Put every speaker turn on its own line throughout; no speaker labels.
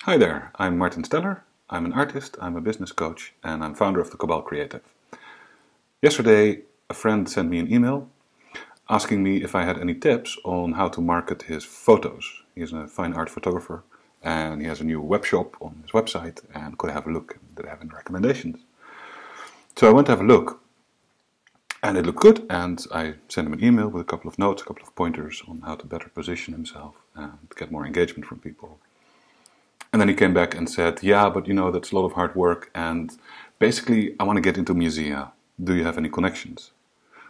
Hi there, I'm Martin Steller. I'm an artist, I'm a business coach, and I'm founder of the Cabal Creative. Yesterday, a friend sent me an email asking me if I had any tips on how to market his photos. He's a fine art photographer, and he has a new web shop on his website, and could I have a look? Did I have any recommendations? So I went to have a look, and it looked good, and I sent him an email with a couple of notes, a couple of pointers on how to better position himself and get more engagement from people. And then he came back and said, yeah, but that's a lot of hard work, and basically I want to get into musea. Do you have any connections?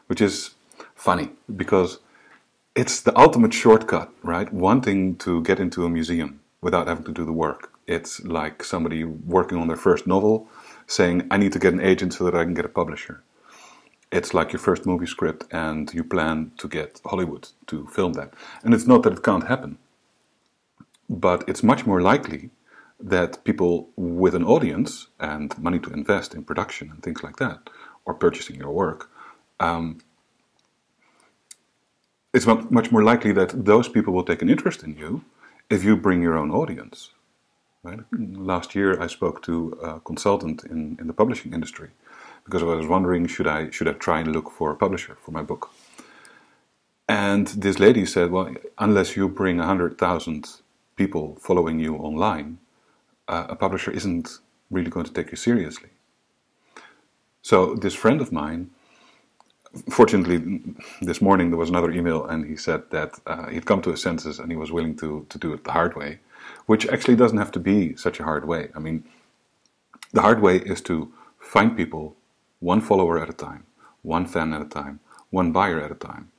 Which is funny, because it's the ultimate shortcut, right? Wanting to get into a museum without having to do the work. It's like somebody working on their first novel saying, I need to get an agent so that I can get a publisher. It's like your first movie script and you plan to get Hollywood to film that. And it's not that it can't happen. But it's much more likely that people with an audience and money to invest in production and things like that, or purchasing your work, it's much more likely that those people will take an interest in you if you bring your own audience. Right? Last year I spoke to a consultant in the publishing industry because I was wondering, should I try and look for a publisher for my book? And this lady said, well, unless you bring 100,000 people following you online, a publisher isn't really going to take you seriously. So this friend of mine, fortunately this morning there was another email and he said that he'd come to his senses and he was willing to do it the hard way, which actually doesn't have to be such a hard way. I mean, the hard way is to find people one follower at a time, one fan at a time, one buyer at a time.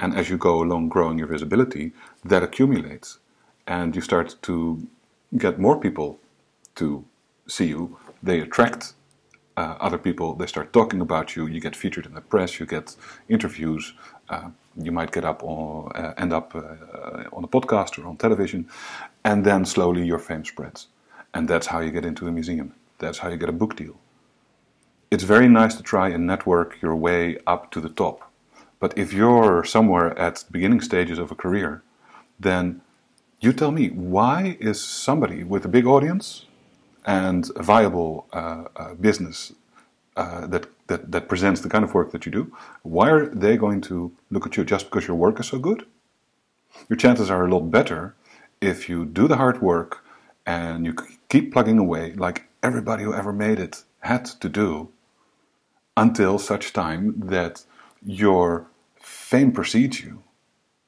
And as you go along growing your visibility, that accumulates. And you start to get more people to see you. They attract other people. They start talking about you. You get featured in the press. You get interviews. You might end up on a podcast or on television. And then slowly your fame spreads. And that's how you get into a museum. That's how you get a book deal. It's very nice to try and network your way up to the top. But if you're somewhere at the beginning stages of a career, then you tell me, why is somebody with a big audience and a viable business that presents the kind of work that you do, why are they going to look at you just because your work is so good? Your chances are a lot better if you do the hard work and you keep plugging away like everybody who ever made it had to do until such time that your fame precedes you.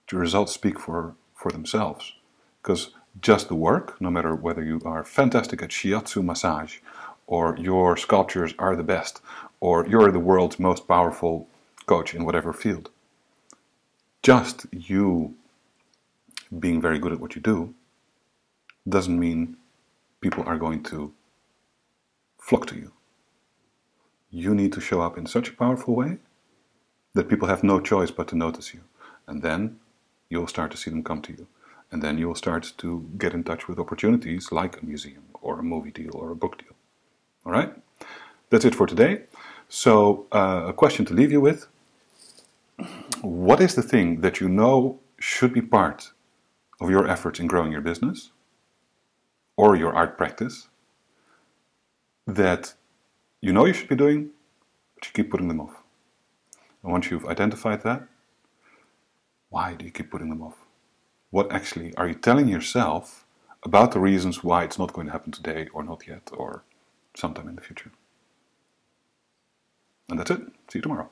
The results speak for themselves. Because just the work, no matter whether you are fantastic at shiatsu massage, or your sculptures are the best, or you're the world's most powerful coach in whatever field, just you being very good at what you do doesn't mean people are going to flock to you. You need to show up in such a powerful way that people have no choice but to notice you. And then you'll start to see them come to you. And then you'll start to get in touch with opportunities like a museum or a movie deal or a book deal. All right? That's it for today. So a question to leave you with. What is the thing that you know should be part of your efforts in growing your business or your art practice that you know you should be doing, but you keep putting them off? And once you've identified that, why do you keep putting them off? What actually are you telling yourself about the reasons why it's not going to happen today or not yet or sometime in the future? And that's it. See you tomorrow.